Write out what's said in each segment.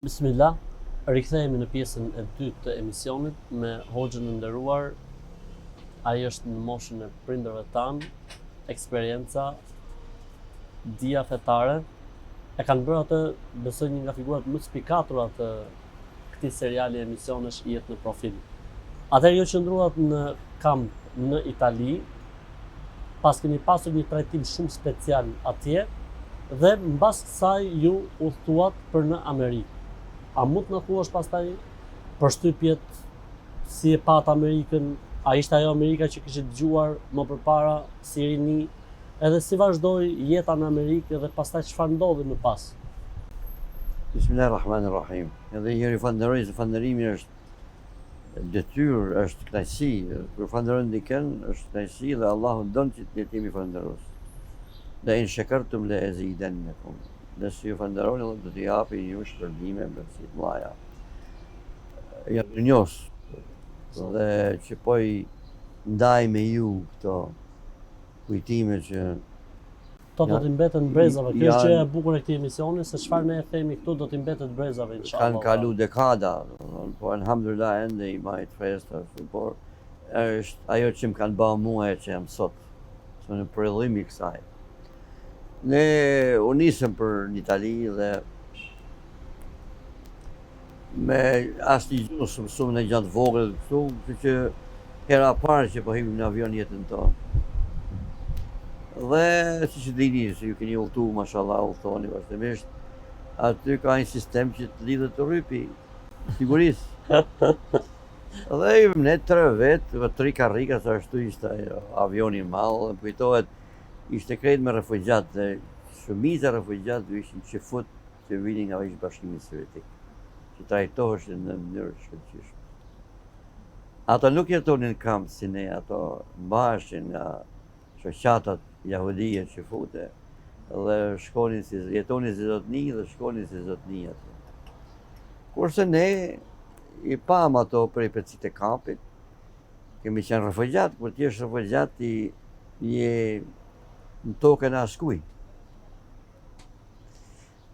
Bismillah, rikthehemi në pjesën e dytë të emisionit me hoxhën e nderuar. Ai është në moshën e prindërve tanë, eksperienca, dia fetare. E kanë bërë atë, besoj, një nga figurat më spikatura të këtij seriali emisionesh I jetë në profil. Atëherë ju qëndruat në kamp në Itali, pas keni pasur një trajtim shumë special atje dhe mbas kësaj ju udhëtuat për në Amerikë. A mund të na thuash pastaj përshtypjet si e pat Amerikën? A ishte ajo Amerika që kishte dëgjuar më përpara si rini? Edhe si vazhdoi jeta në Amerikë dhe pastaj çfarë ndodhi më pas? Bismillahirrahmanirrahim. Edhe njëri falënderoj se falënderimi është detyrë, është kënaqësi. Kur falënderojmë dikën, është kënaqësi dhe Allahu don që të jemi falënderues. La in shakartum la azidannakum. Nëse ju falënderoni, Allah do t'i japi ju shpërbime me si të mëdha. Ja gënjos. Dhe që po I ndaj me ju këto kujtime që Këto do t'i mbeten brezave. Kjo është gjëja e bukur e këtij emisioni, se çfarë ne e themi këtu do t'i mbetet brezave inshallah. Kanë kalu dekada, po alhamdulillah ende I majt freskë, por është ajo që më kanë bërë mua që jam sot. Në përrellim I kësaj. Ne u nisëm për në Itali dhe me asnjë gjë shumë në gjatë vogël këtu, që hera parë që po hipim në avion jetën tonë. Dhe siç dini, se ju keni udhëtuar, mashallah, udhëtoni vazhdimisht, aty ka një sistem që të lidhet të rrypi, sigurisë. Dhe ne 3 vetë, 3 karrika, sa ashtu ishte avioni I madh, më kujtohet ishte krejt me refugjat dhe shumica e refugjatëve ishin që fut që vinin nga ish Bashkimi Sovjetik, që trajtoheshin në mënyrë të shkëlqyeshme. Ato nuk jetonin kamp si ne, ato mbaheshin nga shoqatat jahudie që fute dhe shkonin jetonin si zotni dhe shkonin si zotni aty. Kurse ne I pam ato prej pecit e kampit, kemi qenë refugjat, kur ti jesh refugjat je në tokën e askuj.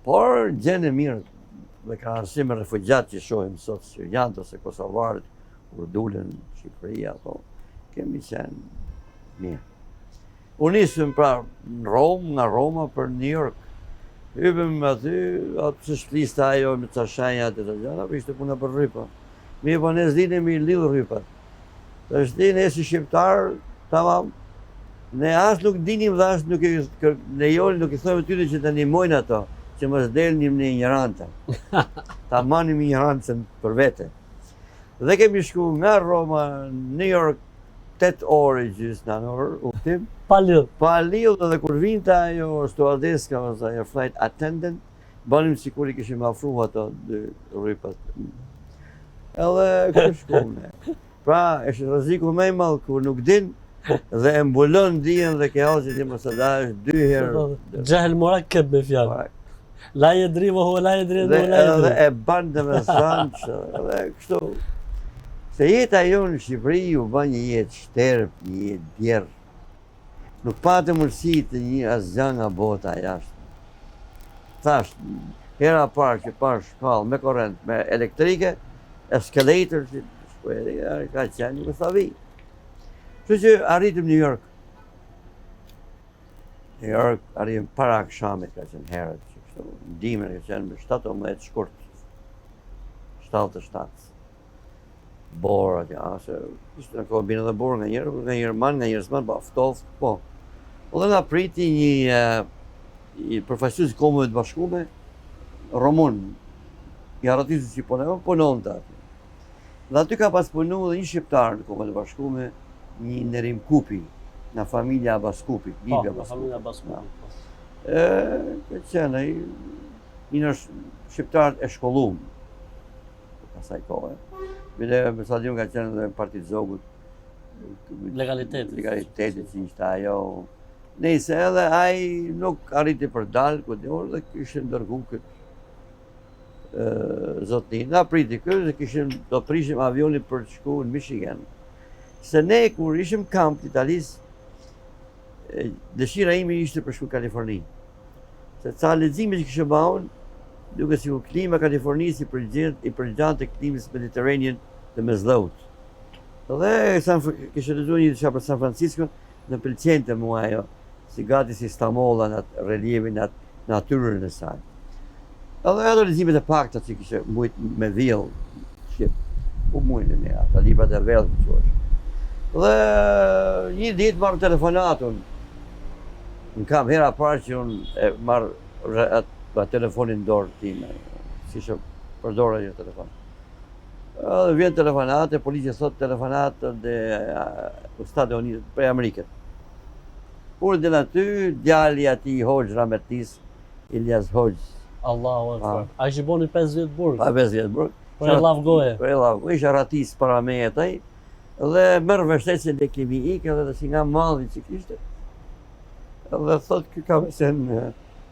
Por gjën e mirë me krahasim me refugjat që shohim sot sirianët ose kosovarët kur dulen në Shqipëri apo kemi qenë mirë. U nisëm pra në Romë, nga Roma për New York. Hypëm aty, atë që shliste ajo me ca shenjat e të gjana, për ishte puna për rrypa. Mi po ne s'dini mi lidh rrypat. Dhe shti ne si shqiptar, tamam, ne as nuk dinim dhe as nuk nuk I thojmë tyre që të animojnë ato, që mos delnim në ignorancë. Ta manim ignorancën për vete. Dhe kemi shku nga Roma, New York, 8 orë gjysmë në orë, udhtim. Pa lidh dhe kur vinte ajo stewardesska ose ajo flight attendant, banim sikur I kishim afruar ato 2 rrypat. Edhe kështu shkuam ne. Pra, është rreziku më I madh kur nuk din dhe e mbulon dijen dhe ke hallë ti mos e dash 2 herë. Jahel murakab me fjalë. La yadri wa huwa la yadri wa la yadri. Dhe e ban domethënë dhe kështu. Se jeta jonë në Shqipëri u bë një jetë shterp, një jetë djerë. Nuk patë mundësi të një asgjë nga bota jashtë. Thash, hera parë që pash shkallë me korrent, me elektrike, eskalator që ka qenë Jugosllavi. Kështu që arritëm New York. New York arritëm para akşamit ka qenë herët që kështu. Dimër ka qenë me 17 shkurt. 77. Borë atja, se ishte në kohë bine dhe borë nga njërë man, nga njërë s'man, ftoft, po. Dhe nga priti një përfaqësues I Kombeve të Bashkuara, Romun, I arratitur që punon të aty. Dhe aty ka pas punu dhe një shqiptar në Kombeve të Bashkuara, një Nerim Kupi, nga familja Baskupi, Bibi Baskupi. Ka qenë ai, një shqiptar e shkollum, asaj kohë. Bile me sa diun ka qenë dhe Parti Zogut. Legaliteti që ishte ajo. Nëse edhe ai nuk arriti për dalë, dhe kishim dërgu këtë zotni. Na priti këtë dhe do prishim avionin për të shku në Michigan. Se ne kur ishim kamp të Italisë, dëshira ime ishte për shku Kaliforni. Se ca lexime që kishim bën, duke si ku klima Kalifornisë i përgjante klimës Mediterranean të Mesdhëut. Dhe kishte lexuar një diçka për San Francisco, në pëlqente mua ajo, si gati si Istanbula në atë relievin, në natyrën e saj. Edhe ato leximet e pakta që kishte mbujt me dhiell, shqip, u mujnë me ato librat e verdhë që quhesh. Dhe një ditë marrë telefonatun, në kam hera parë që unë e marrë atë telefonin dorë time, si që përdora një telefon. Dhe vjen telefonate, policia thot telefonate dhe Stati Unit prej Amerikës. Kur dhe në ty, djali ati Hoxh Rahmetis, Ilyas Hoxh. Allahu Akbar. A ishte boni 5 vjet burg? Pa 5 vjet burg. Për e lavgoje. Për e lavgoje, isha ratis para me e taj, dhe mërë vështetësin dhe kemi ike dhe si nga madhi që kishte. Dhe thot kë ka vesen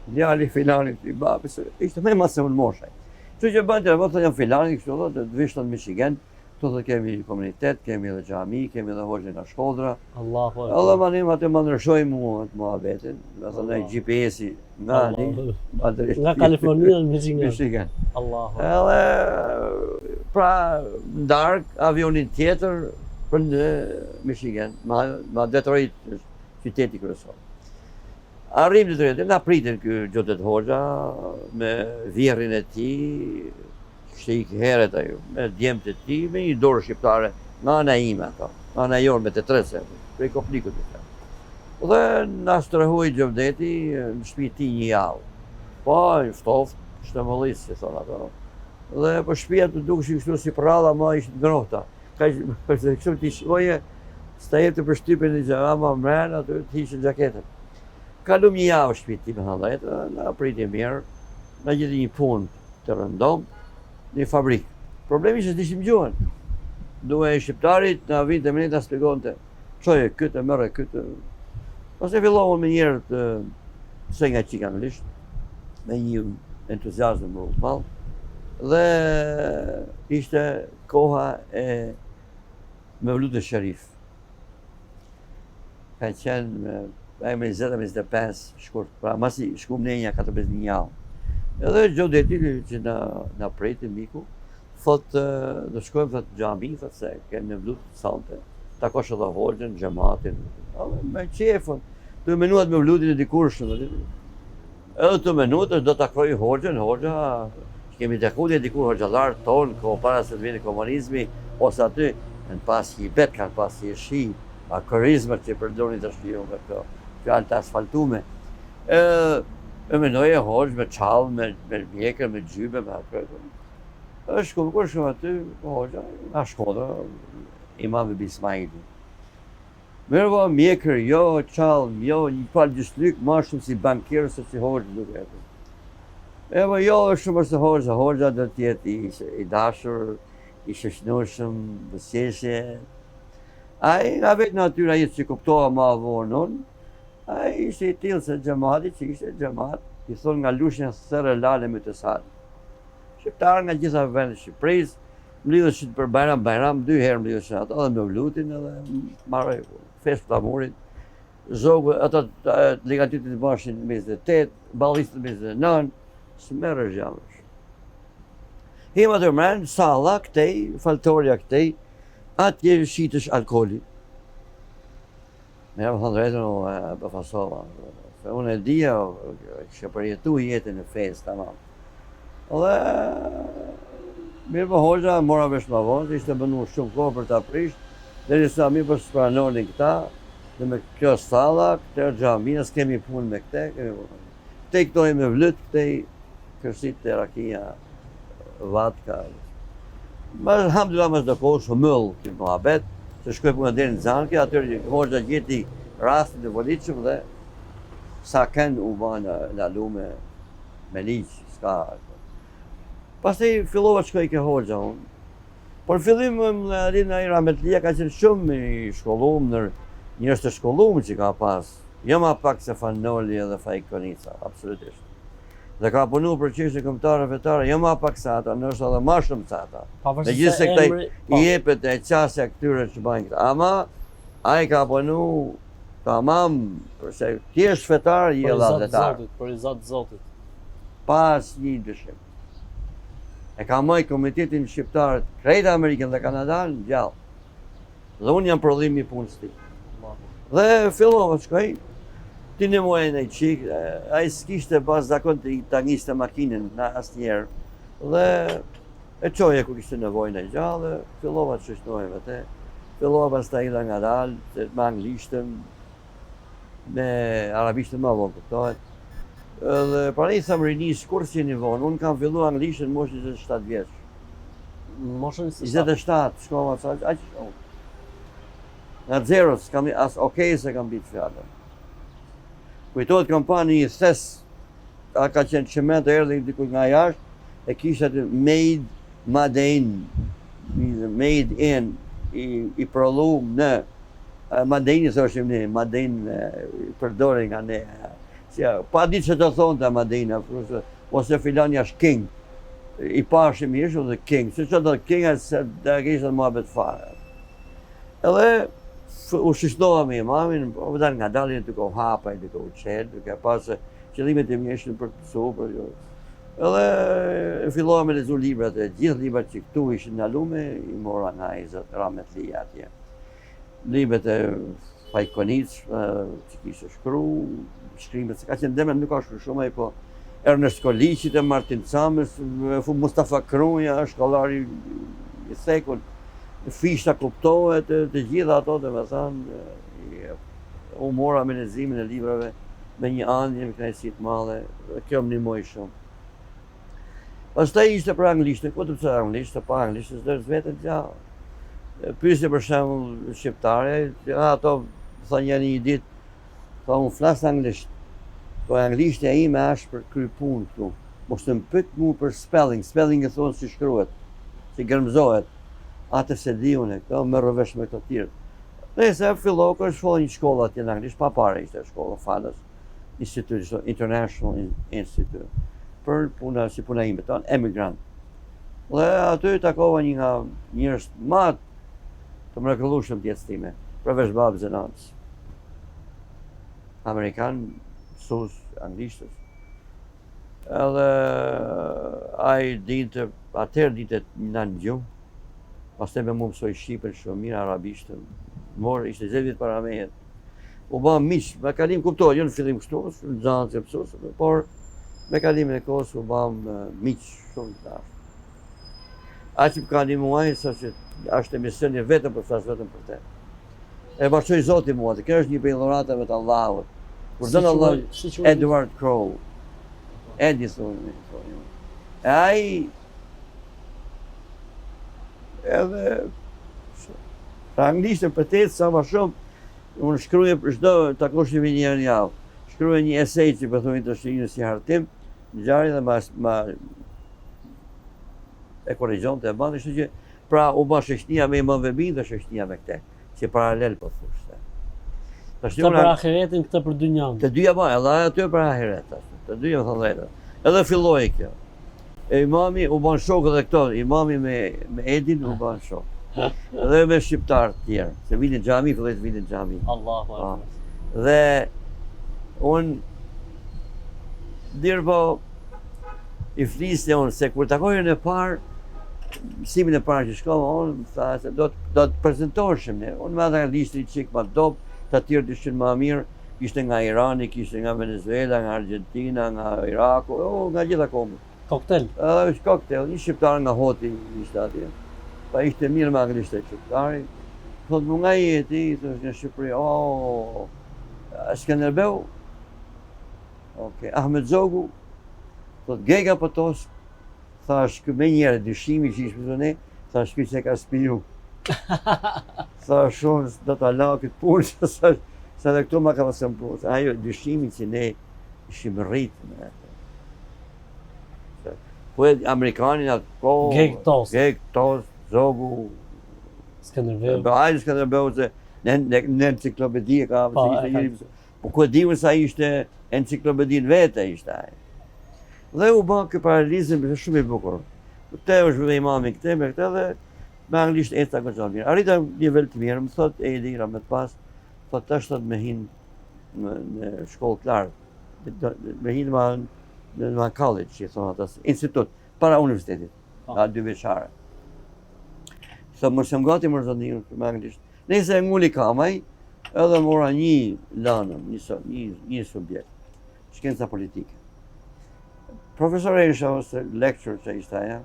djali filanit i babës, ishte me masë unë moshaj. Që që bënë të rëmë, jam filani, kështu dhe të vishtë në Michigan, tu dhe kemi komunitet, kemi edhe xhami, kemi edhe hoxhin në Shkodra. Allahu Akbar. Allah ma nim atë më ndryshoj mua të muhabetin, me thënë GPS-i nga Kalifornia në Michigan. Allahu. Edhe pra ndark avionin tjetër për në Michigan, ma Detroit, qyteti kryesor. Arrim në drejtë, na pritin ky Gjodet Hoxha me vjerrin e tij, kishte ikë herët ajo, me djemtë e tij, me një dorë shqiptare, nga ana ime ato, nga ana jonë me të trese, prej Kopnikut të thënë. Dhe na strehoi Gjodeti në shtëpi ti një javë. Po, i ftoftë, shtemollis, si thonë ato. Dhe po shtëpia të dukeshin kështu si prralla, ma ishte ngrohta. Kështu ti shkoje, sta jetë për shtypin e xhama mren, aty të hiqen xhaketën. Kalum një javë shtëpi ti me hallajtë, na priti mirë, na gjeti një punë të rëndom, një fabrikë. Problemi ishte se ishim gjuhën. Duhe shqiptarit na vinte me ne ta shpjegonte. Çoje këtë merre këtë. Pastaj fillova me njerë të se nga çikanulisht, me një entuziazëm rrugëmall. Dhe ishte koha e Mevludit Sharif. Ka qenë me emri 25 shkurt, pra masi shkum ne një 14 javë. Edhe Gjodeti që na preti miku, thot do shkojmë thot xhami, thot se kemë Mevlud sante. Takosh edhe Hoxhën, xhamatin. Me qefën, 2 minuta me Mevludin e dikurshëm. Edhe 2 minuta do takoj Hoxhën, Hoxha kemi takuar dikur hoxhallar ton, ko para se të vjen komunizmi, ose aty në pas i bet kanë pas i shi, a karizmat që përdorin tash me këto fjalë të asfaltume. E menoje Hoxh me çall, me mjekër, me gjybe, me atë. Kur shkoj aty, Hoxha, na Shkodra, Imam Bismaili. Merva mjekër, jo çall, jo një palë gjyslyk, ma shumë si bankier se si Hoxh duket. Evo jo shumë është Hoxha, Hoxha do të jetë i dashur, i shoqënueshëm, besieshe. Ai nga vetë natyra jetë që kuptoha ma vonë unë, ai ishte i tillë se xhamati që ishte xhamat, i thonë nga lushnja sërë lale me të sadë. Shqiptarë nga gjitha vendet Shqipërisë, mlidheshin për Bajram, 2 herë mlidheshin ato, edhe me Mevludin, edhe marrë festë flamurit, zogë, ato legatytit bashin 28, ballistët 29, së merë është jamësh. Hima të mrenë, salla këtej, faltoria këtej, atje shitësh alkooli. Me më thënë drejtën o bëfasova. Unë e dhja, që përjetu jetën e fesë, tamam. Dhe mirë për Hoxha, mora vesh ma vonë, ishte bënu shumë kohë për ta prisht, dhe njësa mi për spranonin këta, dhe me kjo salla, këtë xhamia, s'kemi punë me këte, këte këtoj me vlët, këte kërësit të rakia, vatka. Ma alhamdulillah më s'do kohë shumëll këtë muhabet, se shkoj punë deri në Zanke, atyre Hoxha gjeti rastin të volitshëm dhe sa kënë u banë lalume me liqë, s'ka. Pastaj fillova të shkoj ke Hoxha unë. Por fillim Rina Rahmetlia ka qenë shumë i shkollum, njerëz të shkollum që ka pas. Jo ma pak se Fanoli edhe Fajkonica, absolutisht. Dhe ka punu për çështje kombëtare fetare, jo ma pak sa ata, nështë edhe ma shumë sa ata. Megjithëse këta i jepet e qasja këtyre që bajnë këta. Ama, ai ka punu tamam, përse ti është fetar, i e dha detar. Për i Zotit. Pas një dyshim. E ka marrë Komitetin Shqiptar të krejt Amerikën dhe Kanadan gjallë. Dhe unë jam prodhimi i punës tij. Dhe fillova të shkoj, ti në muaj në qikë, a i s'kishte pas zakon të ta njiste makinën në asnjëherë. Dhe e qoje ku kishte nevojë në gjallë, dhe fillova të shështoj vete. Fillova pas ta ida nga dalë, me anglishtën, me arabishtën më vonë kuptohet. Dhe para i thamë rinis kursin i vonë, unë kam fillu anglishtën në moshën 27 vjeç. Moshën 27, shkova sa aq shumë. Nga zero, s'kam as okej se kam bitë fjallën. Kujtohet kompani i thes, ka qenë qement e erdhe diku nga jashtë, e kishte atë made in, i prolum në Madeni thoshim ne, Madeni përdorin nga ne. Pa ditë që të thonë të Madeni, ose filani është king. I pashim ishë dhe king, se që të king e se dhe kishtë të muhabet fare. Edhe u shishtoha me imamin, vëdan nga dalin të ko hapa, të ko qenë, duke pasë qëllimet e mjeshin për të pësu, për jo. Edhe filloha me lezu librat e gjithë librat që këtu ishin në lume, i mora nga i zëtë Ramet Lija atje. Librat e Fajkonic, që kishtë shkru, shkrimet, se ka qenë demen nuk ka shkru shumë, po Ernest Kolicit e Martin Camës, Mustafa Kruja, shkollari i thekun, fishta kuptohet, të gjitha ato dhe me thanë, u mora me lezimin e librave me një andje, me knajësit madhe, dhe kjo më nimoj shumë. Pastaj ishte për anglishtën, ku të pëse anglishtën, pa anglishtën, së dërës vetën gjallë. Pyesje për shembull shqiptare, ato tha një ditë, tha unë flas anglisht, po anglishtja ime është për kry punë këtu. Mos të më pyet mua për spelling e thonë si shkruhet, si gërmzohet. Atë se di unë këto, më rrëvesh me këto tjerë. Nëse fillova kërë shkolla një shkolla atje në anglisht, pa pare ishte shkolla falas, institut, International Institute, për puna, si puna ime, tonë, emigrant. Dhe aty takova një nga njerëz më të mrekullueshëm të jetës time, përveç babës e nanës. Amerikan, mësues anglishtës. Edhe ai dinte, atëherë dinte në gjuhë, pastaj me mua mësoi shqipen shumë mirë, arabishtën. Ishte 10 vjet para meje. U bë miq, me kalim kuptoj, jo në fillim kështu, në xhanxë mësues, por me kalimin e kohës u bëm miq shumë të dashur. Aq më ka ndihmuar sa që është emisioni vetëm për flas vetëm për te. E bashkoi Zoti mua, kjo është një prej dhuratave të Allahut. Kur don Allah Edward Crowe. Edison. Ai edhe anglishtën për te sa më shumë, unë shkruaj për çdo takosh një herë në javë. Shkruaj një esej që përthurin të shqinë si hartim, në gjari dhe ma e korrigjon të e bandë, ishte që pra u ba shështia me imam Vebi dhe shështia me këte, që paralel për thushte. Këta për ahiretin, këta për dynjan. Të dyja ba, edhe aty për ahiret, të dyja më thënë drejta. Edhe filloj kjo. E imami u ban shokë dhe këto, imami me Edin u ban shokë. Edhe me shqiptarë tjerë, se vinin xhami, filloj të vinin xhami. Allahu. Dhe unë dirë po i flisë unë se kur takojën e parë, mësimin e parë që shkova, unë tha se do të prezentoheshim ne. Unë me dhe anglisht një qikë ma dopë, të tjerë dyshin ma mirë, ishte nga Irani, ishte nga Venezuela, nga Argentina, nga Iraku, nga gjitha komë. Koktel? Është koktel, një shqiptar nga Hoti ishte atje. Pa ishte mirë me anglisht e shqiptari. Thotë mu nga jeti, thotë nga Shqipëri, Skanderbeu, Ahmet Zogu, thotë Gega Potosk, thash me njerë dyshimi që ishme të ne, thash që ka spiju. Thash shumë do të ala këtë punë, sa dhe këtu ma ka pasën punë. Ajo dyshimi që ne ishim rritë me atë. Po e Amerikanin atë po... Geg Tost, Zogu... Skanderbeu. Ajë Skanderbeu se në enciklopedi e ka... Po ku e dimë sa ishte enciklopedin vete ishte ajë. Dhe u ba këtë paralizim për shumë i bukur. Këte është me imami këte, me këte dhe me anglisht e ta këtë mirë. Arrita një vel të mirë, më thot e dira me të pas, thot të është me hinë në shkollë klarë, me hinë në college, që i thonë atës, institut, para universitetit. Ka 2 vjeçare. Sa më shumë gati më zonin me anglisht. Nëse nguli kamaj, edhe mora një lanëm, një subjekt. Shkenca politike. Profesor isha ose lecturer që ishte aja,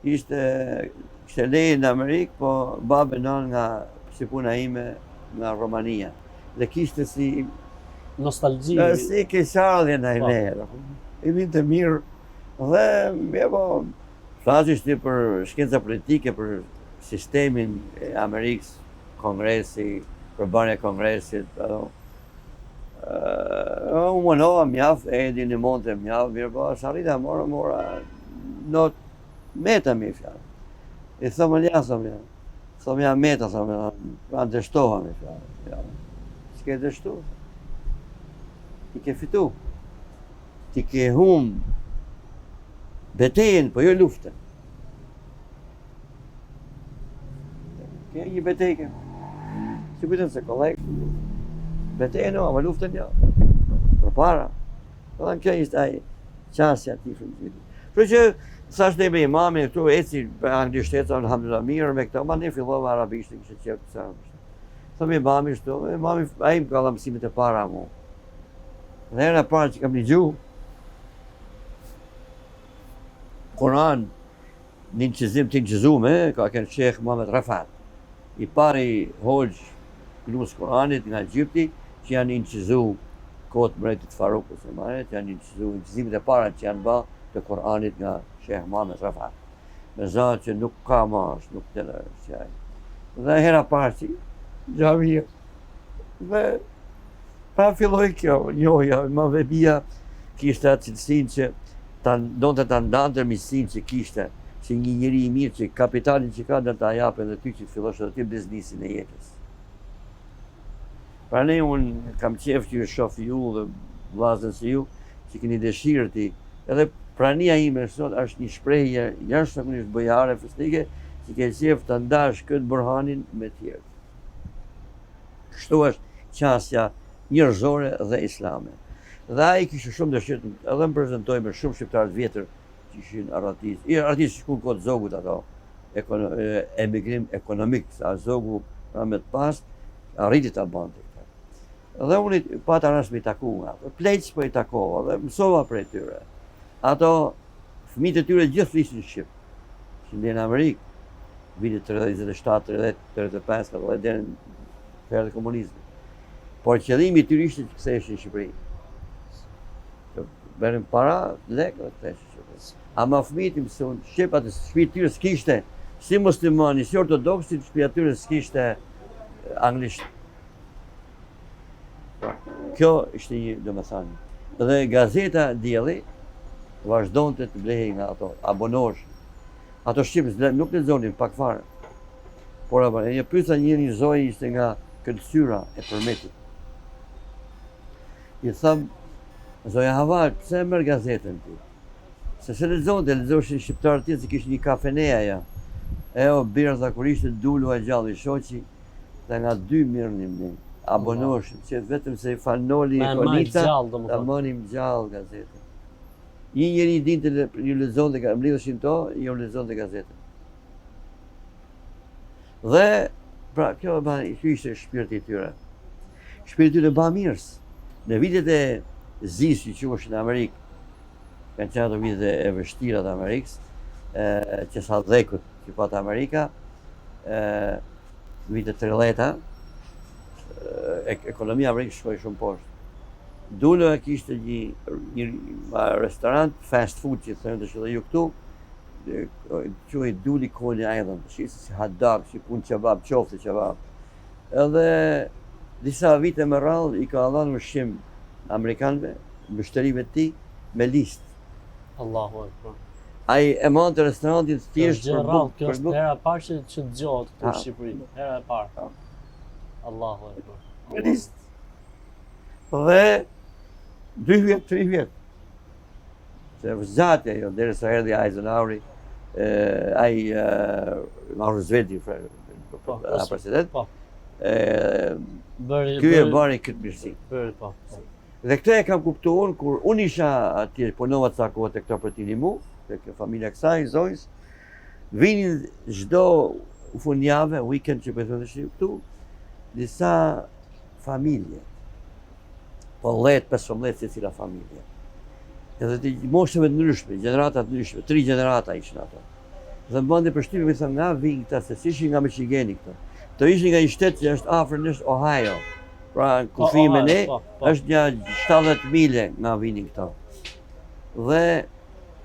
kishte leje në Amerikë, po babe non nga si puna ime nga Romania. Dhe kishte si Nostalgji. si keqardhje ndaj neje. I vinte mirë dhe flasishti për shkenca politike, për sistemin e Amerikës, kongresi, përbërja e kongresit. Unë mënova mjaf, Edi në monte mjaf, mirë po, sarita mora not meta mi fjallë. I thëmë lja, thëmë ja meta, pra dështoha mi fjallë. S'ke dështu, ti ke fitu, ti ke hum betejen, po jo luftën. Ke një betejke, si kujtëm se kolegë, betejën o, ama luftën jo, për para. Dhe në kjo ishte ajë qasja ti frëmësit. Për që, thash ne me imami, këtu eci anglisht eca, alhamdulillah mirë me këto, ma ne fillova arabishtë, kështë qërë të sarë. Thëmë imami shtu, imami a im ka mësimit e para mu. Dhe era para që kam një gjuhë, Koran, një qëzim të qëzume, ka kënë Shekh Muhammed Rafat. I pari hoxh klus Koranit nga Egypti, që janë inqizu kohët mretit Farukut se maret, janë inqizu inqizimit e para që janë ba të Koranit nga Shekh Muhammed Rafat. Me zanë që nuk ka mash, nuk të në qaj. Dhe hera parë që gjavija. Dhe pa filloj kjo, njohja, ma vebia kishte atë cilësin që donë të të ndantër misin që kishte, që një njëri i mirë që kapitalin që ka dhe të ajapen dhe ty që të fillosh edhe ty biznisin e jetës. Pra ne unë kam qef që ju shof ju dhe vllazën si ju, që keni dëshirë ti, edhe prania ime sot është një shprehje jashtëzakonisht bojare festike, që ke qef të ndash këtë burhanin me tjerë. Kështu është qasja njerëzore dhe islame. Dhe ai kishte shumë dëshirë, edhe më prezantoi me shumë shqiptarë të vjetër që ishin artistë. Artistë që shkuan kod zogut ato, emigrim ekonomik, sa zogu pra me të pas, arriti ta bante. Dhe unë pata rast me i taku nga, pleq po i takova dhe mësova prej tyre. Ato fëmijët e tyre gjithë flisin shqip, që ndjen në Amerikë, vitit 27, 35, dhe deri në ferë të komunizmit. Por qëllimi i tyre ishte që ktheheshin në Shqipëri. Bërën para, lekë dhe ktheheshin në Shqipëri. Ama fëmijët i mësuan shqip, atë shtëpi tyre s'kishte, si muslimani, si ortodoksi, shtëpia tyre s'kishte anglisht. Kjo ishte një domethënë. Dhe gazeta Dielli vazhdonte të blehej nga ato abonosh. Ato shqipës nuk lexonin pak fare. Por një pyetja një zoj ishte nga Këlqyra e Përmetit. I tham, zoja Hava, pse e merr gazetën ti? Se lexoshin shqiptarët tjerë se kishte një kafeneja ja. Birza kur ishte dulu e gjallë i shoqi, dhe nga 2 mirënim ne. Abonoshim, që vetëm se i fanoli e konica, ta mënim gjallë gazetën. Një njeri dinte ju lexonte, mblidheshin to, ju lexonte gazetën. Dhe, pra, kjo ishte shpirti i tyre. Shpirti i tyre ba mirës. Në vitet e zis që quheshin në Amerikë, kanë qenë ato vitet e vështira të Amerikës, që sa dhekut që patë Amerika, vitet 30-ta, ekonomia Amerikës shkoi shumë poshtë. Dulo e kishte një restorant, fast food që thënë të shëllë ju këtu, quhej Duli Coney Island, shqisë si hot dog, si pun qebab, qofte qebab. Edhe disa vite më radhë i ka dhënë ushqim amerikanëve, mbështerive të tij me listë. Allahu Akbar. Ai e monte restorantin thjesht për bukë. Kjo është hera e parë që dëgjohet këtu në Shqipëri. Hera e parë. Allahu Akbar. Me listë. Dhe 2 vjet, 3 vjet. Se vëzate ajo, derisa erdhi Eisenhower, ai Roosevelt, president. Ky e bëri këtë mirësi. Dhe këtë e kam kuptuar kur unë isha atje, punova ca kohë te këto për tini mu, te familja kësaj, Zojs, Vinin çdo fundjavë, weekend që përthën të këtu, disa familje, po 10-15 se cila familje. Edhe të moshëve të ndryshme, gjeneratat ndryshme, 3 gjenerata ishin ato. Dhe më bëndi përshtypje me thënë nga vinë këta, se si ishin nga Michigani këto. Të ishin nga një shtetë që është afër në Ohio. Pra në kufime ne, është një 70 mile nga vinin këto. Dhe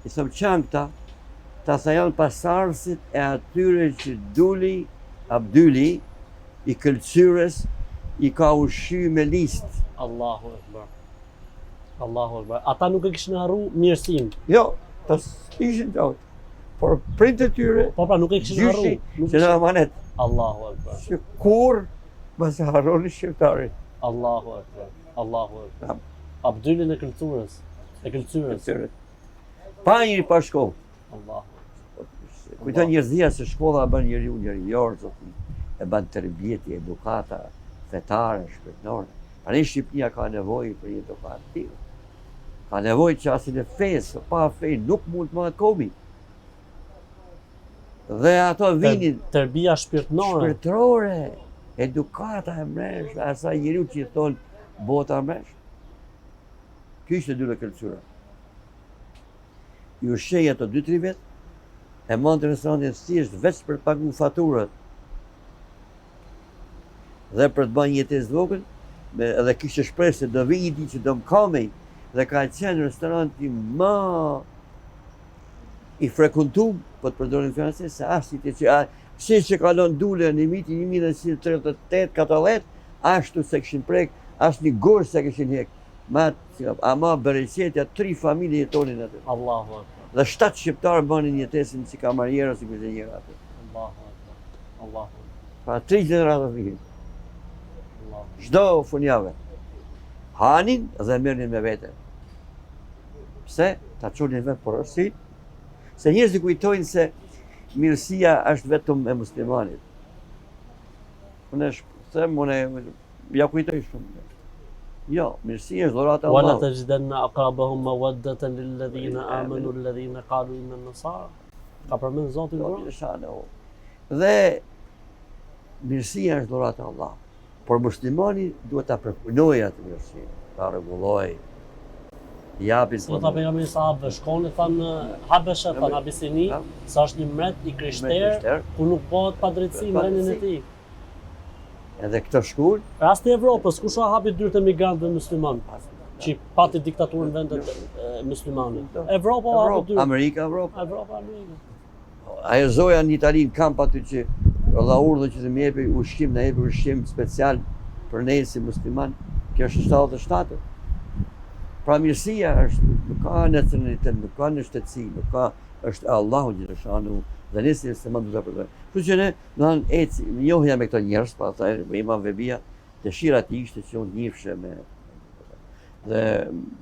i thëmë qanë këta, ta sa janë pasardhësit e atyre që Abdyli, i këlqyres, i ka ushqy me listë. Allahu Akbar. Allahu Akbar. Ata nuk e kishin harru mirësinë. Jo, ta ishin të autë. Por prind të tyre, Po pra nuk e kishin harru. që në amanet, Allahu Akbar. që kur mëse harroni shqiptarit. Allahu Akbar. Allahu Akbar. Abdylin e këlqyres. Pa njëri pa shkollë. Allahu. Kujton njerëzia se shkolla bën njeriu njerëjor, e bën tërbjeti, edukata fetare, shpirtërore. Tani Shqipëria ka nevojë për një edukat të tillë. Ka nevojë që asin e fesë, pa fejë nuk mund të marrë komi. Dhe ato vinin Tërbia shpirtërore, edukata e mreshme, asaj njeriu që i thon bota e mreshme. Ky ishte dy këlqyra. Ju shej ato 2-3 vjet, e mandë restorantin thjesht veç për të pagu faturët dhe për të bën jetesë vogël, edhe kishte shpresë se do vi një ditë që do më kamej, dhe ka qenë restoranti më i frekuentuar, po të përdorin francez, se ashtu që kalon dule në vitin 1938-40, ashtu se kishin prek, as një gurë se kishin hek. Ama bereqetja 3 familje jetonin aty. Allahu Akbar. Dhe 7 shqiptarë bënin jetesën si kamarierë ose kuzhinierë aty. Allahu Akbar. Allahu Akbar. Pra 3 gjenerata vihin. Allahu. Çdo fundjavë. Hanin dhe merrnin me vete. Pse? Ta çunin vetë porosi. Se njerëzit kujtojnë se mirësia është vetëm e muslimanit. Unë ja kujtoj shumë. Jo, mirësia është dhurata e Wala Allahut. tajidanna aqrabahum mawaddatan lilladhina amanu alladhina qalu inna an-nasara. Ka përmend Zoti Gjallë. Dhe mirësia është dhurata e Allahut. Por muslimani duhet ta përpunojë atë mirësi, ta rregullojë. Japi Do ta pejgamberi sahabëve shkonin thanë Habesha, thanë Abisini, sa është një mret i krishterë ku nuk bëhet padrejtësi në vendin e tij. Edhe këtë shkull, Rasti i Evropës, kush u hapi dyert e migrantëve musliman, që pati diktaturën vendet muslimane. Evropa u hapi dyert. Amerika, Evropa. Evropa, Amerika. Ajo zoja në Itali në kamp aty që Allah urdhë që të më jepi ushqim, na jepi ushqim special për ne si musliman, kjo është 77. Pra mirësia është, nuk ka nacionalitet, nuk ka në shtetësi, nuk ka, është Allahu Gjellëshanu, dhe nisi se më duhet të përdojnë. Kështu që ne, njohja me këto njerëz, pa thaj, me Imam Vebia, dëshira ti ishte që unë njifshe me, dhe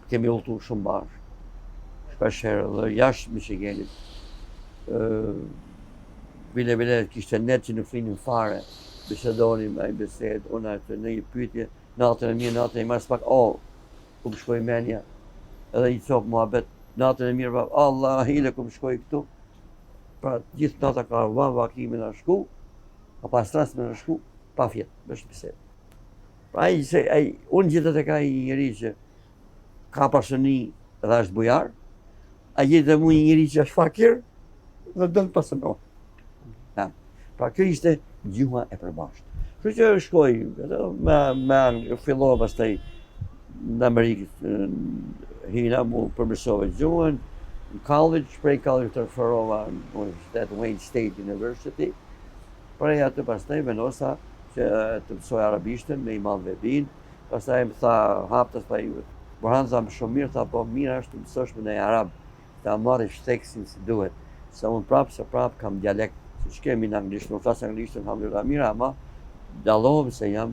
kemi udhëtuar shumë bashkë, shpeshherë dhe jashtë Michiganit. Bile kishte net që nuk flinin fare, bisedonim ai bisedë, unë atë në një pyetje, natën e mirë, natën e marrë pak, ku më shkoj menja, edhe i thop muhabet, natën e mirë, Allah hile ku më shkoj këtu. Pra gjithë nata ka vakimin në shku, ka pas rast me në shku, pa fjetë, bështë bisedë. Pra unë gjithët e ka i njëri që ka pasëni dhe është bujar, a gjithë e mu një njëri që është fakir, dhe dënë pasënohë. Pra kjo ishte gjuha e përbashkët. Kështu që shkoj, me fillova pastaj në Amerikë, hina mu përmirësova gjuhën, në college, prej college të referova në Universitet Wayne State University, prej atë pastaj vendosa që të mësoj arabishtën me Imam Vebin, pastaj më tha haptas pa ju. Burhan tha më shumë mirë, tha po mirë është të mësosh me në arab, ta marrësh tekstin si duhet, se unë prapë kam dialekt, që kemi në anglisht, nuk flasë anglisht, alhamdulillah mirë, ama dallohem se jam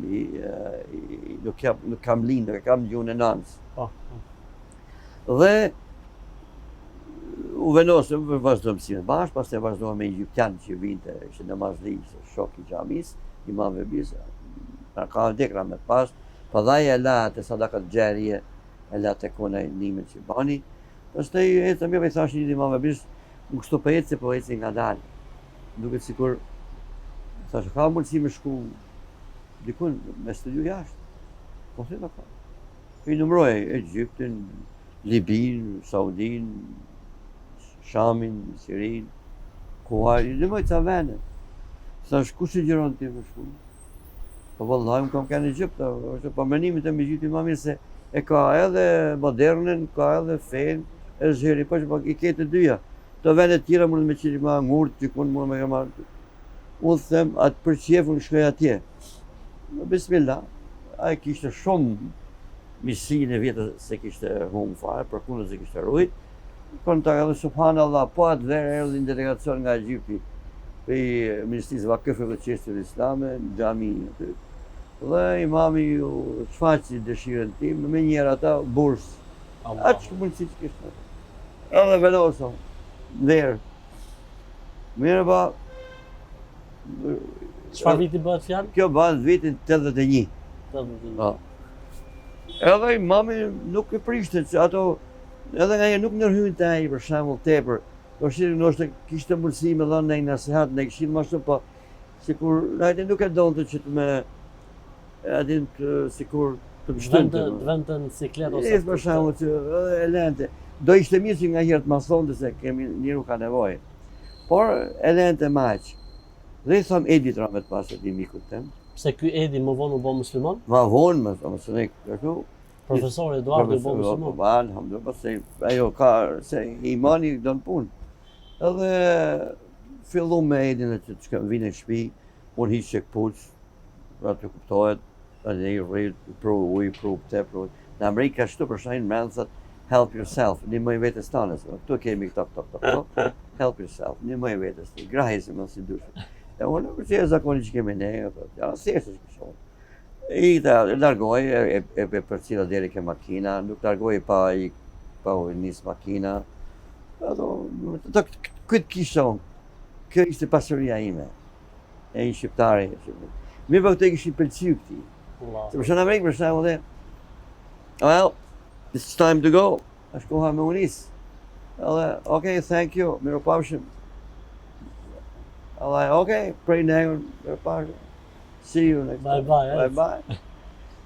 nuk kam linë, nuk kam gjuhën e nanës. Dhe u vendosëm për vazhdo mësimin bashkë, pastaj vazhdova me egyptian që vinte, ishte namazli, shok i xhamis, Imam Vebis, ka dekra me pas, pastaj e la të sadakat xharie, e la të kone nimin që bani. Pastaj ecëm me thash një Imam Vebis, më kështu po ecë nga dalë. duket sikur thash ka mundësi me shku dikun me studiu jashtë. Po thënë ka. I numëroj Egjiptin, Libin, Saudin, Shamin, Sirin, Kuwait, i numëroj ca vende. Thash ku sugjeron ti me shku? Po vallahi kam kanë Egjipt, është po menimit e Egjiptit më mirë se e ka edhe modernën, ka edhe fen, e zheri, po që i ke të dyja. Të vende tjera mund me qiri ma ngurë, dikun mund me marrë. Unë them, atë për qefun shkoj atje. Bismillah, a kishte shumë misinë e vjetës se kishte humë fare, për kunës se kishte rujt. Kontak edhe subhanallah, po atë verë erdhin delegacion nga Egjipti, për i Ministrisë Vakëfe dhe Qeshtë Islame, në gjami aty. Dhe imami ju shfaqi dëshirën tim, me njerë ata bursë. Atë që mundësi që kishte. Edhe veloso, verë. Mirë ba... Çfarë viti bëhet fjalë? Kjo bëhet vitin 81. 81. Edhe imami nuk e prishte, që ato edhe nga nuk nërhyn të ai për shembull tepër. Do shihni ndoshta kishte mundësi me dhënë një nasihat në këshill më shumë, po sikur ai nuk e donte që të më adin sikur të mështente. Vente në ciklet ose. Për shembull që e lente. Do ishte mirë që nga herë të masonte se kemi njëru ka nevojë. Por e lente maq. Dhe i thom Edi Tramet pas e di mikut tem. Pse ky Edi më vonë u bë musliman? Ma vonë më thonë se ne këtu Profesori Eduardo u bë musliman. Po alhamdulillah, se ajo ka se imani don punë. Edhe fillum me Edin që të vinë në shtëpi, unë hiq çek puç, pra të kuptohet, edhe i rrit, pru ujë, pru te, pru. Në Amerikë ashtu për shembull men thot help yourself, nimoj vetes tane. Këtu kemi këto. Help yourself, nimoj vetes. Grahe se mos i dush. E unë nuk që e zakoni që kemi ne, ja, thjesht është kështu. I të largoj, e për cila deri ke makina, nuk largoj pa u nis makina. Këtë kisha unë, kjo ishte pasuria ime, e një shqiptari. Mirë për këtë e kishë pëlqy këti. Se për shënë Amerikë, për shënë dhe, well, it's time to go, është koha me unis. Edhe, okay, thank you, mirë pafshim. Alla, okay, prej negun, see you next time. Bye.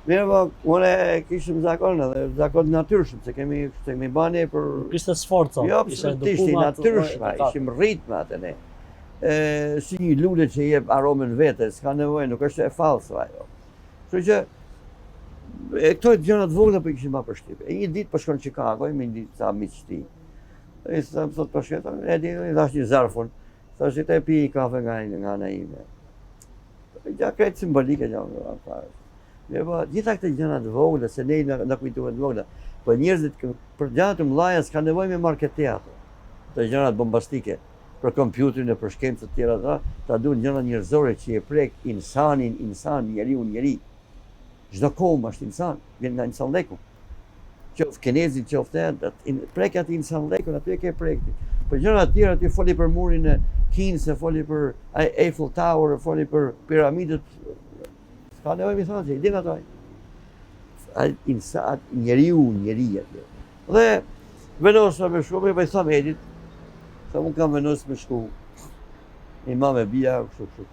Mirë po, unë kishëm zakon edhe zakon natyrshëm, se kemi bani për... Kishte sforca. Jo, absolutisht, i natyrshme, ishim ritme atë ne. Si një lule që jep aromën vete, s'ka nevojë, nuk është e falso ajo. Kështu që, këto e gjërat vogla po i kishim ma për shtype. E një ditë po shkon Chicago, me një ditë sa miq ti. E thot po shkon, e dash një zarfun. Thash të pi i kafe nga ana ime. Ja kretë simbolike gjëra fare. Mirë, gjitha këto gjëra të vogla, se ne na kujtohen të vogla, po njerëzit për gjëra të mëdha s'ka nevojë me marketing ato. Të gjërat bombastike për kompjuterin e për shkencë të tjera, ta duhen gjëra njerëzore që e prek insanin, njeriu. Çdo kom është insan, vjen nga insan leku. Qoftë kinezi, qoftë prek atë insan lekun, aty e ke prekti. Për gjëra të tjera ti foli për murin e Kinës, foli për Eiffel Tower, foli për piramidët. S'ka nevojë mi thonë që i din ato. Insan, njeriu atje. Dhe venosa me shku, me i thom Edit, sa unë kam venos me shku. Imam e bia, kështu.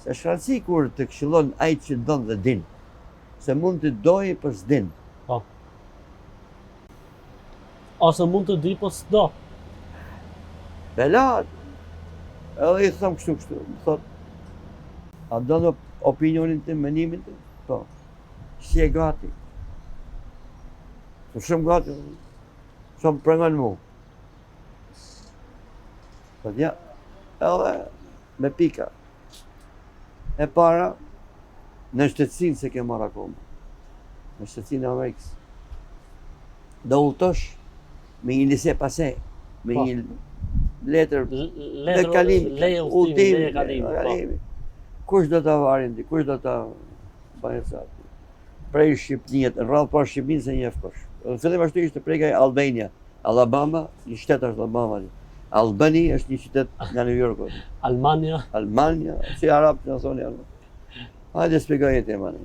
Se shkanci kur të këshillon ai që don dhe din, se mund të dojë për s'din. Po. Ose mund të di, po s'do. Belat. Edhe i thëm kështu, më thot, a do në opinionin të menimin të? Po. Si e gati? Shumë gati, shumë prëngon mu. Thot, ja, edhe me pika. E para, në shtetësinë se ke marrë akoma. Në shtetësinë e Amerikës. Do utosh me një lise pase, me një letër dhe kalim, leje kalim. Kush do ta varin ti, kush do ta bëjë sa? Prej Shqipënisë, rrallë pas Shqipënisë se një fkosh. Në fillim ashtu ishte prej Albania, Alabama, një shtet është Alabama. Albani është një qytet nga New Yorku. Almania, si arab që në thoni Almania. Hajde spjegoj e tema në.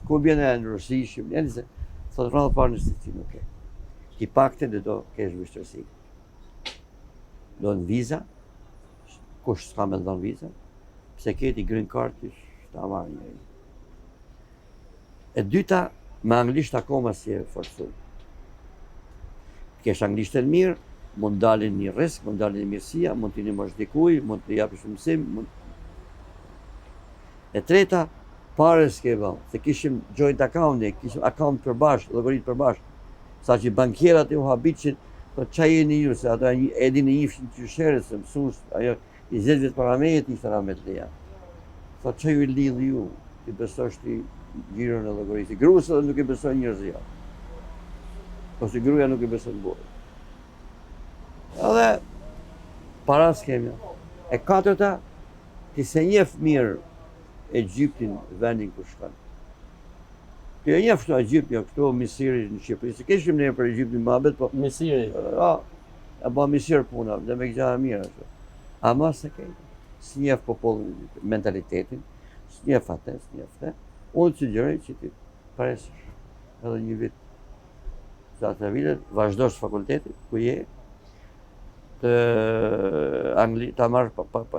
Ku bjene në Rusi, Shqipënisë, thot rrallë parë në shtetësinë, okej. Ti pakte dhe do kesh vështërsi. Do në viza, kush s'ka me dhënë vizë, pse keti green card ta marrë njëri. E dyta, me anglisht akoma si e forcu. Kesh anglishtën mirë, mund dalin një risk, mund dalin një mirësia, mund t'i një dikuj, mund t'i japësh mësim. E treta, pare s'ke vëllë, se kishim joint account, kishim account përbashkë, llogarit përbashkë. Sa që bankjerat e u habitëshin, po qa jeni ju, se ata edin e njifshin qysherës, se mësus, ajo 20 vjet para meje ishte Rahmet Leja. Sa qa ju i lidh ju, ti besosh ti gjirën e llogarisë. Gruaja nuk i beson njerëzia. Ose gruaja nuk i beson burrit. Edhe para s'kemi. E katërta, ti se njeh mirë Egjiptin, vendin ku shkon. Ti e njeh këto Egjiptin, këto misiri në Shqipëri. Se kishim ne për Egjiptin Mohabet, po Misiri. E ba misir puna, dhe me gjaja mirë ashtu. Ama se ke, s'njef popullin, mentalitetin, s'njef atë, s'njef te. Unë që gjërej që ti presësh edhe një vit. Sa të vitet, vazhdosh fakultetit, ku je, të Angli, ta marrë,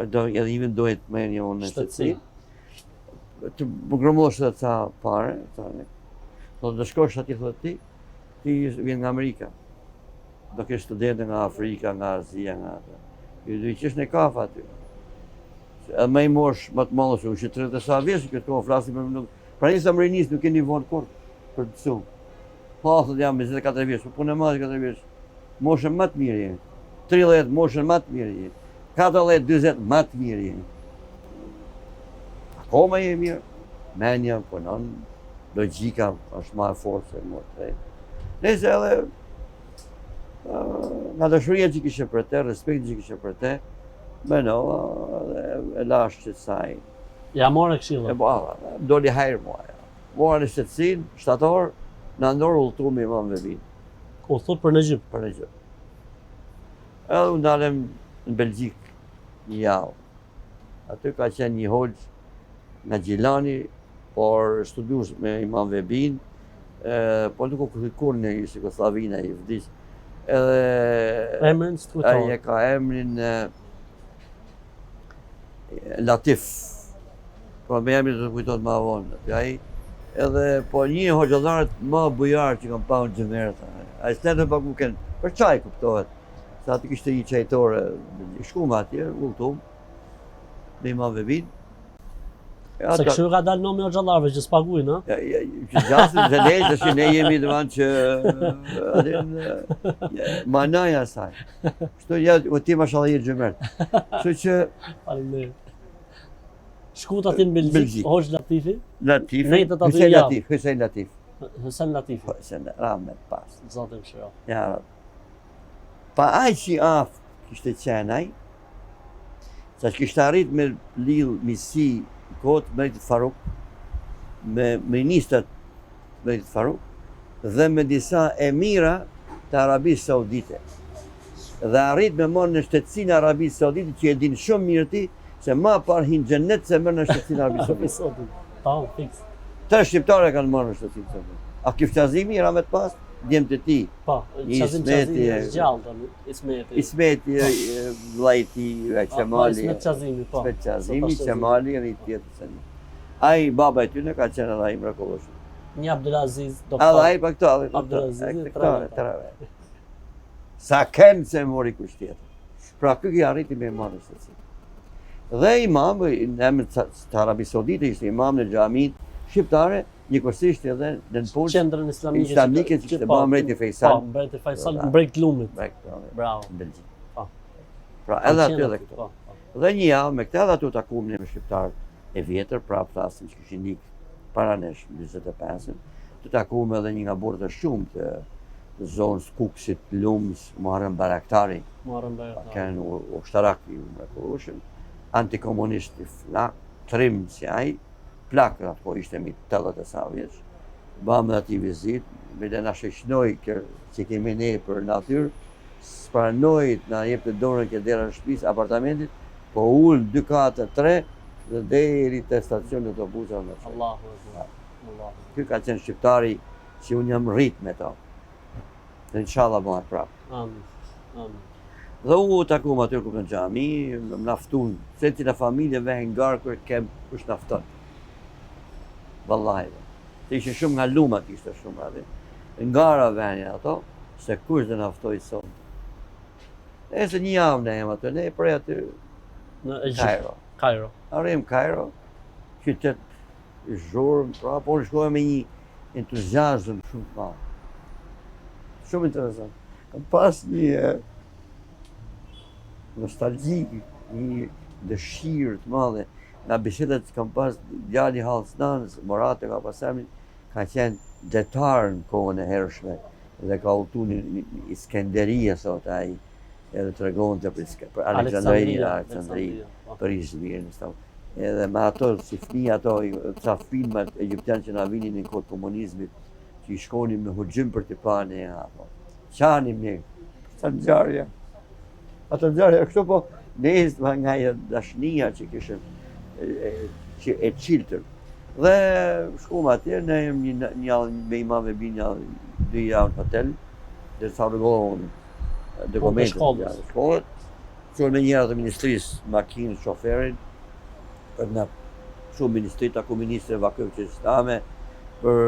edhe një vit dohet me një unë në shtetësi. Të grumullosh edhe ca pare, do të shkosh aty thotë ti vjen nga Amerika. Do ke studentë nga Afrika, nga Azia, nga ata. Ju do i qesh në kafe aty. Edhe më i mosh më të madh se unë 30 sa vjeç këtu flasim me nuk. Pra një samarinis nuk keni von kur për të mësuar. Po thotë jam 24 vjeç, po punë më 24 vjeç. Moshën më të mirë jeni. 30 moshën më të mirë jeni. 40, 40 më të mirë jeni. Akoma je mirë. Menja, punon, logjika është më e fortë se më të. Nëse edhe nga dashuria që kishe për te, respekti që kishe për te, menova dhe e lash që saj. Ja more këshilla. Doli hajrë mua. Mora në shtetësin, shtator, në ndorë ullëtu me Imam Vebin. U thot për në Egypt? Për në Egypt. Edhe u ndalem në Belgjik një javë. Aty ka qenë një hoxh nga Gjilani, por studius me Imam Vebin, po nuk u kur në Jugoslavina i vdiq. Edhe emrin s'kujton. Ai e ka emrin Latif. Po me emrin do të kujtohet më vonë. Ai edhe po një hoxhallarët më bujar që kam pa në xhamerët. Ai s'të pak më kanë për çaj kuptohet. Sa aty kishte një çajtore, shkuam atje, ultum me Imam Vebin. Se kështu ka dalë nomi hoxhallarëve që s'paguajnë, ha? Që gjasin se ne, që ne jemi të vanë që manaja saj. Kështu ti mashallah je xhamer. Kështu që Faleminderit. Shkuat aty në Belgjik, hoxh Latifi? Latifi. Nejtët aty javë. Hysejn Latif. Hysejn Latifi. Hysejn Rahmet pas. Zoti mëshiro. Ja. Pa ai që af kishte qenë ai, sa që kishte arrit me lidh misi kohët Mehmet Faruk, me ministrat Mehmet Faruk dhe me disa emira të Arabisë Saudite. Dhe arrit me marrë në shtetësinë e Arabisë Saudite që e din shumë mirë ti se ma parë hinë xhenet se mërë në shtetësinë e Arabisë Saudite. Tam, fix. 3 shqiptare kanë marrë në shtetësinë Saudite. A Kifçazimi era me të pas, djemë të ti. Po, Qazimi është gjallë, Ismeti. Ismeti, vllajti, Qemali. Ismet Qazimi, po. Ismet Qazimi, Qemali, një tjetër se një. Ai baba e tyne ka qenë edhe ai mrekullueshëm. Një Abdulaziz, doktor. Edhe ai pa këto, Abdulaziz. Sa kënë se mori kusht tjetër. Pra kë ki arriti me marrë shtetësinë. Dhe imam, në emër të Arabisë Saudite, ishte imam në xhamin shqiptare, njëkohësisht edhe në Poshtë Qendrën Islamike që ishte bëha mbreti Faisal. Po, mbreti Faisal, mbreti Lumit. Bravo. Në Belgjik. Po. Pra edhe aty edhe këto. Po. Dhe një javë me këtë edhe aty takuam ne me shqiptarët e vjetër, pra flasim që kishin ikë para nesh në 45-ën. Të takuam edhe një nga burrët e shumt të zonës Kuksit, Lumës, Muharrem Baraktari. Muharrem Baraktari. Kanë ushtarak i mrekullueshëm, antikomunist i flak, trim si ai, plak apo ishte mi 80 e sa vjeç. Bam dhe ati vizit, me dhe na sheshnoj që kemi ne për natyrë, spranoj na jep të dorën që dera në shtëpisë, apartamentit, po ullë 2 katë 3 dhe deri te stacioni autobusave në çfarë. Allahu Akbar. Ky ka qenë shqiptari që unë jam rrit me to. Dhe inshallah bëhet prapë. Amin. Dhe u takuam aty ku në xhami, më naftun, se cila familje vehen ngarë kur kem kush nafton. Vallahi. Se ishin shumë nga luma kishte shumë aty. Ngara venin ato, se kush dhe naftoi son. E se një javë ne jem aty, ne prej aty Në Egjipt. Kairo. Arrim Kairo, qytet i zhurmë, pra, po në shkojmë me një entuziazm shumë të madh. Shumë interesant. Kam pas një nostalgji, një dëshirë të madhe nga bisedat që kam pas djali Hallsnanës, Morate ka pas emrin, ka qenë detar në kohën e hershme dhe ka udhëtu një Iskenderia sot ai, edhe tregonte për Aleksandria, për Izmirin, edhe me ato, si fëmijë ato, ca filmat egyptian që na vinin në kohë komunizmit, që i shkonim me huxhim për të panë, apo. Qanim ne, sa ngjarje. Ato ngjarje kështu po nezma nga ajo dashnia që kishim që e çiltër. Dhe shkuam atje, ne një me Imam Vebi 2 javë në hotel, derisa rregullohen dokumentet e shkollës. Qënë me njëra të ministrisë, makinë, shoferin, për në shumë ministri, taku ministre Vakëv Qestame, për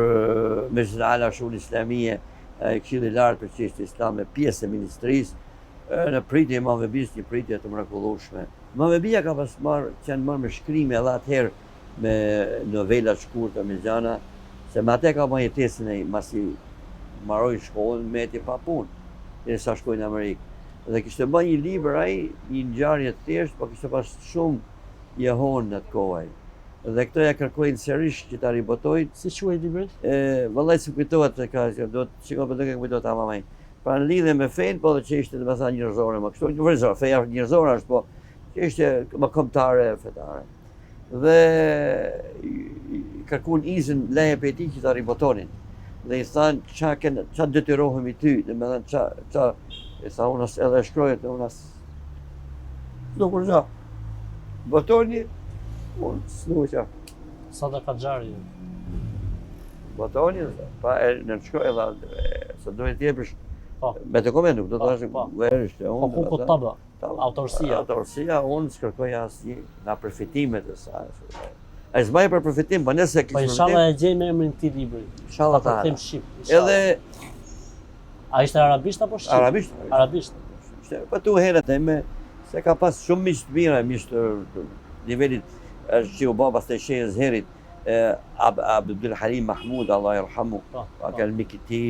Mezrala Shurë Islamie, Këshilli lartë për çështje islame, pjesë e ministrisë, në pritje Imam Vebis një pritje të mrekullueshme. Imam Vebia ka pas qenë marrë me shkrime edhe atëherë me novela të shkurtë amerikane, se me atë ka marrë jetesën e masi mbaroi shkollën me eti pa punë, derisa shkoi në Amerikë. Dhe kishte bërë një libër ai, një ngjarje të thjeshtë, po kishte pas shumë jehon në atë kohë. Dhe këto ja kërkojnë sërish që ta ribotojnë. Si quhej libri? Vallai si kujtohet se ka, do të shikoj për të kujtohet ama më. Pra në lidhje me fen, po dhe që ishte domethënë njerëzore, më kështu vërzor, feja njerëzore është, po që ishte më kombëtare fetare. Dhe kërkuan izin leje për ti që ta ribotonin. Dhe i thanë ç'a detyrohemi ty, domethënë ç'a e sa unë edhe shkrojet, unë nuk kur gja. Botoni, unë s'nuqa. Sa dhe ka gjarë ju? Botoni, pa e në shkroj edhe, se dojë t'jepësh, me të kome nuk do të ashtë verështë. Po ku po taba, autorësia? Autorësia, unë s'kërkoj asnjë nga përfitimet e saj. A zbaj për përfitim, po nëse Po inshallah e gjej me emrin ti libri. Inshallah ta. Them shqip. Edhe a ishte arabisht apo shqip? Arabisht. Arabisht. Po tu herët e me se ka pas shumë miq të mira, miq të nivelit që u bë pas të shehjes herit, Abdul Halim Mahmud, Allah yarhamu, ka qenë mik i tij,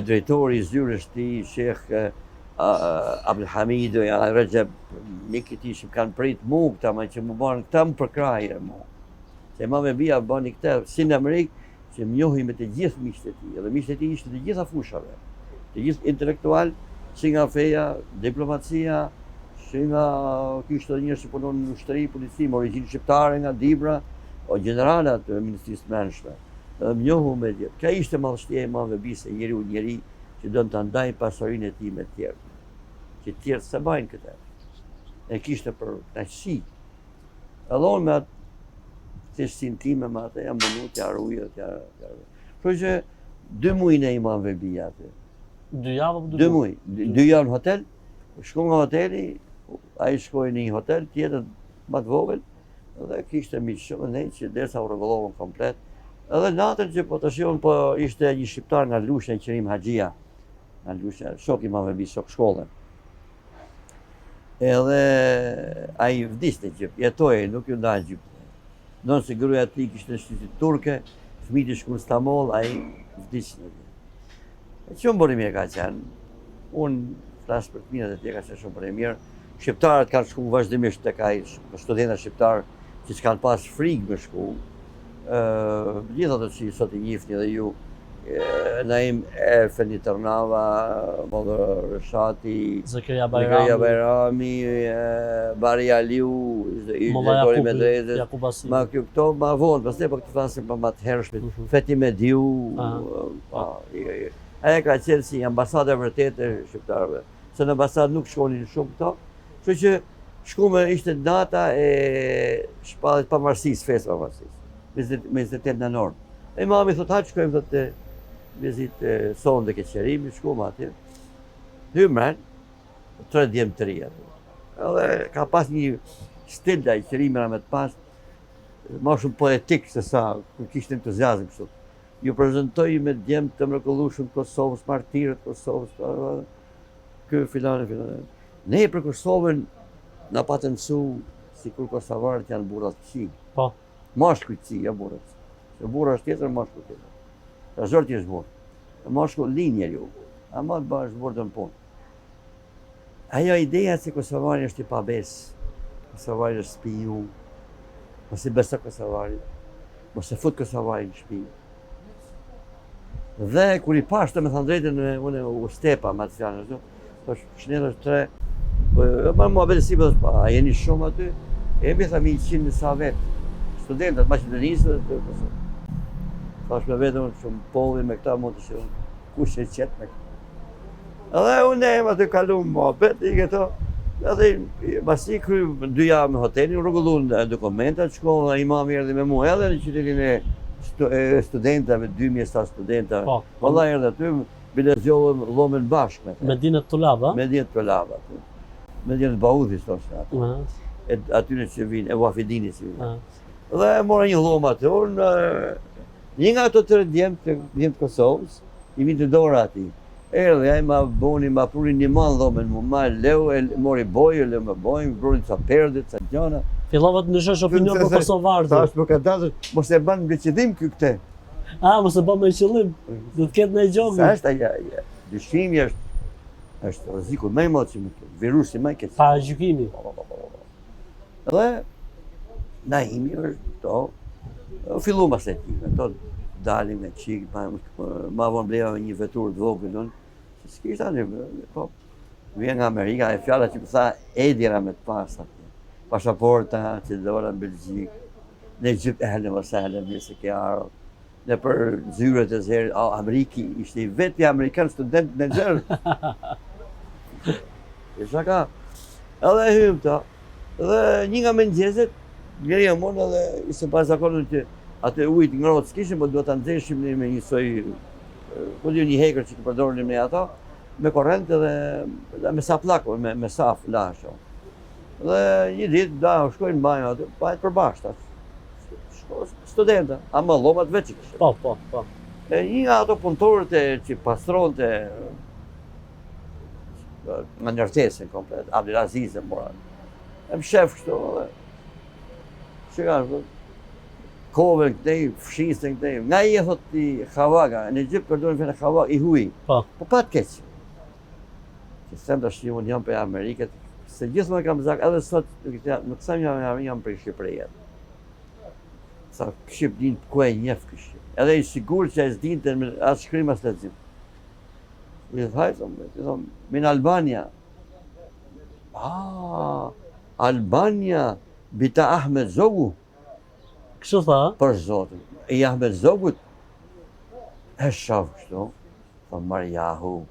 drejtori i zyrës të tij, Sheikh Abdul Hamid, Rajab, mik i tij që kanë prit mua këta më që më bën këta më për krahje mua. Se Imam Vebia bani këtë si në Amerikë, që më njohi me të gjithë miqtë e tij, dhe miqtë e tij ishte të gjitha fushave, të gjithë intelektual, si nga feja, diplomacia, si nga kishte njerëz që punon në ushtri, polici, me origjinë shqiptare nga Dibra, o generalat e Ministrisë të Mëshme. Dhe më njohu me gjithë. Kjo ishte madhështia e Imam Vebis, se njeri që do të ndajë pasurinë e tij me të tjerë. Që të tjerë se bajnë këtë. E kishte për kënaqësi. Edhe unë me atë thjeshtësinë time me atë jam mundu t'ja rrujë, Kështu që 2 muaj në Imam Vebia aty. 2 javë apo 2 muaj? 2 javë në hotel. Shkoj nga hoteli, ai shkoi në një hotel tjetër më të vogël, dhe kishte miq shumë ne që derisa u rregullovën komplet. Edhe natën që po të shihon, po ishte një shqiptar nga Lushnja, Qerim Haxhia, nga Lushnja, shok Imam Vebi, shok shkollën. Edhe ai vdiste në Gjip, jetoi, nuk ju nda në Gjip. Donë se gruaja e tij kishte shtypit turke, fëmijët shkuan në Stamboll, ai vdiq në Gjip. Shumë burimi e ka qenë. Unë flas për të mirët e tij, ka qenë shumë burimi mirë. Shqiptarët kanë shku vazhdimisht tek ai, studenta shqiptar që s'kan pas frikë me shku. Gjithë ato që sot i njihni dhe ju, Naim Erfeni Tërnava, Modër Rëshati, Zakaria Bajrami, Bari Aliu, Izidori Medrezes, ma kjo këto ma vonë, pastaj po këtë flasim për ma të hershmit, Feti Mediu, aja ka qenë si ambasadë e vërtetë e shqiptarëve, se në ambasadë nuk shkonin shumë këto, kështu që shkume ishte data e shpallit pavarësisë, fesë pavarësisë, 28 nënor. Imami thot haqë shkojmë thot të vizit sonë dhe keqerimi, shkume atje. Hymren, 3 djemë të ri aty. Edhe ka pas një stil ai qërimera me të pas, ma shumë poetik se sa, kur kishte entuziazm kështu. Ju prezantoj me djemë të mrekullueshëm Kosovës, martirët Kosovës, ky filan. Ne për Kosovën na patën mësu sikur kosovarët janë burrat qi. Po. Mashkull qi, ja burrat. Se burra është tjetër, mashkull tjetër. Ta zorti është burr. Mashkull linje ju. Ama të bash burr të punë. Ajo ideja se kosovari është i pabes, kosovari është spiju, mos i beso kosovari, mos e fut kosovari në shtëpi. Dhe kur i pash të me thënë drejtën, unë u stepa me atë fjalën ashtu, thosh shnedër 3, më muhabet si bësh, a jeni shumë aty? Mi thami 100 në sa vetë, studentët, maqedonisë të Kosovës. Thash me vetëm shumë polli me këta mund të shihun kush e qet me këta. Edhe unë aty kalu muhabet i këto. Edhe pasi kry 2 javë me hotelin, rregulluan dokumentat, shkolla imam erdhi me mua edhe në qytetin e studentave, 2000 sa studenta. Valla erdhi aty, bilezjollëm llomen bashkë me. Medinat Tulaba? Medinat Tulaba. Medinat Baudhis thoshte aty. Aty në që vinë, e Wafidini që vinë. Dhe mora një llomë aty, një nga ato 3 djemë të Kosovës, i vinë të dora aty. Erdhi ai ma prurin një man dhomen mu, ma leu, mori bojë, leu me bojë, prurin ca perdit, ca gjana. Fillova të ndryshosh opinion për kosovarët. Tash më ka dalë, mos e bën me qëllim ky këtë. Mos e bën me qëllim. Do të ketë në gjogu. Sa është ajo? Dyshimi është rreziku më i madh që virusi më i keq. Pa gjykimi. Dhe na imi është to. Filluam asaj. Ato dalim me çik, ma vonë bleva me një veturë të vogël. S'kishte tani, po. Vjen nga Amerika, e fjala që më tha edhjera me të pasa. Pasaporta që dora në Belgjik, në Egypt ehlen vësahlen, mirë se ke ardhur. Në për zyret e zërit, Ameriki ishte i vetë amerikan student në zërë. E shaka. Edhe hym ta. Dhe një nga mëngjeset, njerëja monë edhe ishte pas zakonën që atë ujtë ngrohtë s'kishim, po duhet ta nxeshim me një soi, po një hekër që përdornim ne ato, me korrent dhe me saplak, me saf lash. Dhe një ditë shkojnë në banjë aty, pa për bashkë. Studenta, ama llomat veç kishin. Po. Një nga ato punëtorët që pastronte në ndërtesën komplet, Abdelaziz e mora. Më shef kështu edhe. Çka Kovën këtej, fshisën këtej. Nga i e thot i Havaga, në Egypt përdorin fjalën Havaga i huj. Po pa të keq. Që sem tash unë jam për Amerikën, se gjithmonë kam zak, edhe sot nuk them jam për Shqipërinë. Sa Shqip din ku e njeh kështu. Edhe i sigurt që ai s'dinte as shkrim as lexim. Mi thajtë, min Albania. Albania, bita Ahmed Zogu. Kështu tha? Për zotin. I Ahmed Zogut, e shaf kështu, tha Marjahu.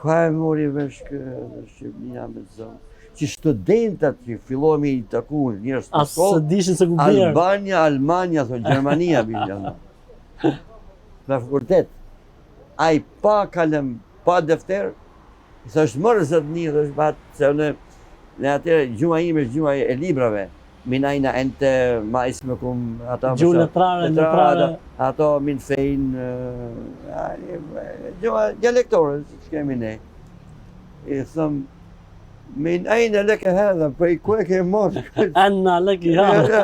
Ka e mori vesh Shqipënia Ahmed Zogut. Që studentat që fillohemi i taku njerëz të shkollë. Asë dishin se ku bjerë. Albania, Almania, thonë Gjermania bishë. Me fakultet. Ai pa kalem, pa defter, sa është mërë zëtë një, dhe është batë, se në atërë gjuma ime është gjuma e librave. Minajna ente, ma ismekum, ata gjuhë letrare. Ato min fejnë, gjuma dialektore, që kemi ne. I thëmë, min ajna leke hedha, për i ku e ke morë? Anna leke hedha.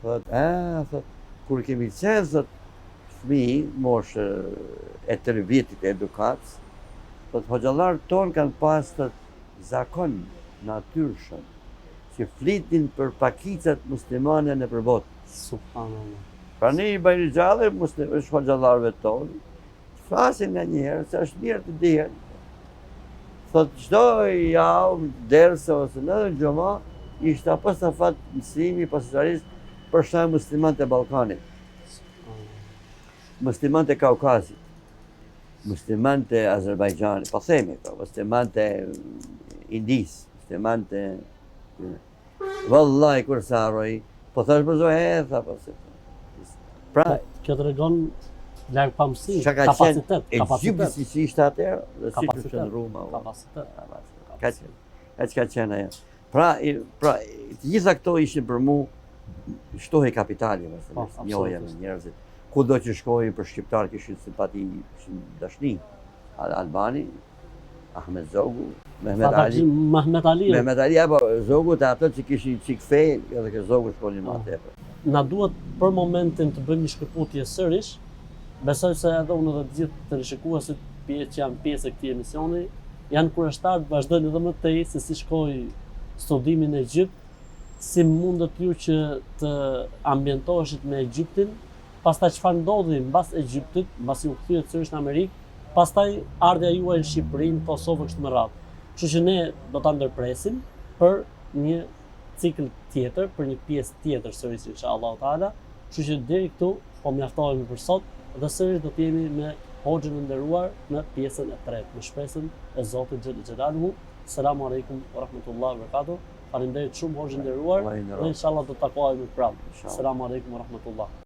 Thot, kur kemi qenë, thot, fëmi, moshë e 3 vjetit e edukatës, thot, hoxhallarët tonë kanë pas të zakon natyrshëm, që flitin për pakicat muslimane në përbotë. Subhanallah. Pra ne i bajri gjallë, është hoxhallarëve tonë, flasin nga njerë, se është mirë të dihen. Thot, qdo javë, derse ose në gjoma, ishte apës të fatë mësimi, pasësarisht, për shaj muslimant e Balkanit, muslimant e Kaukazit, muslimant e Azerbajxhanit, po themi, muslimant e Indis, muslimant e... Vallaj, kur sa arroj, po thash për zohe, tha po se... Pra, kjo të regon larg pamësi, Çka ka kapacitet, qenë Egjipti si ishte atëherë dhe si Kapacitet. kishte Roma. kapacitet. Kaq ka qenë ajo. Pra, të gjitha këto ishin për mu shtohej kapitali, vazhdimisht, njohja me njerëzit. Kudo që shkojnë për shqiptar kishin simpati, kishin dashni. Albani, Ahmet Zogu, Mehmet Ali. Mehmet Ali apo Zogu të ato që kishin çik fe, edhe që Zogu shkonin më tepër. Na duhet për momentin të bëjmë një shkëputje sërish. Besoj se edhe unë dhe të gjithë të rishikuesit që janë pjesë e këtij emisioni janë kurështar të vazhdojnë edhe më tej se si shkoi studimi në Egjipt, si mundet ju që të ambientoheshit me Egjiptin, pastaj çfarë ndodhi mbas Egjiptit, mbasi u kthyet sërish në Amerikë, pastaj ardha juaj në Shqipëri, në Kosovë kështu me radhë. Kështu që ne do ta ndërpresim për një cikël tjetër, për një pjesë tjetër sërish inshallah taala. Kështu që deri këtu po mjaftohemi për sot dhe sërish do të jemi me hoxhën e nderuar në pjesën e tretë, me shpresën e Zotit Xhel Xhelaluhu. Selamu alaikum wa rahmatullahi wa barakatuh. Faleminderit shumë hoxhën e nderuar dhe inshallah do të takohemi prapë. Selamu alaikum wa rahmatullah.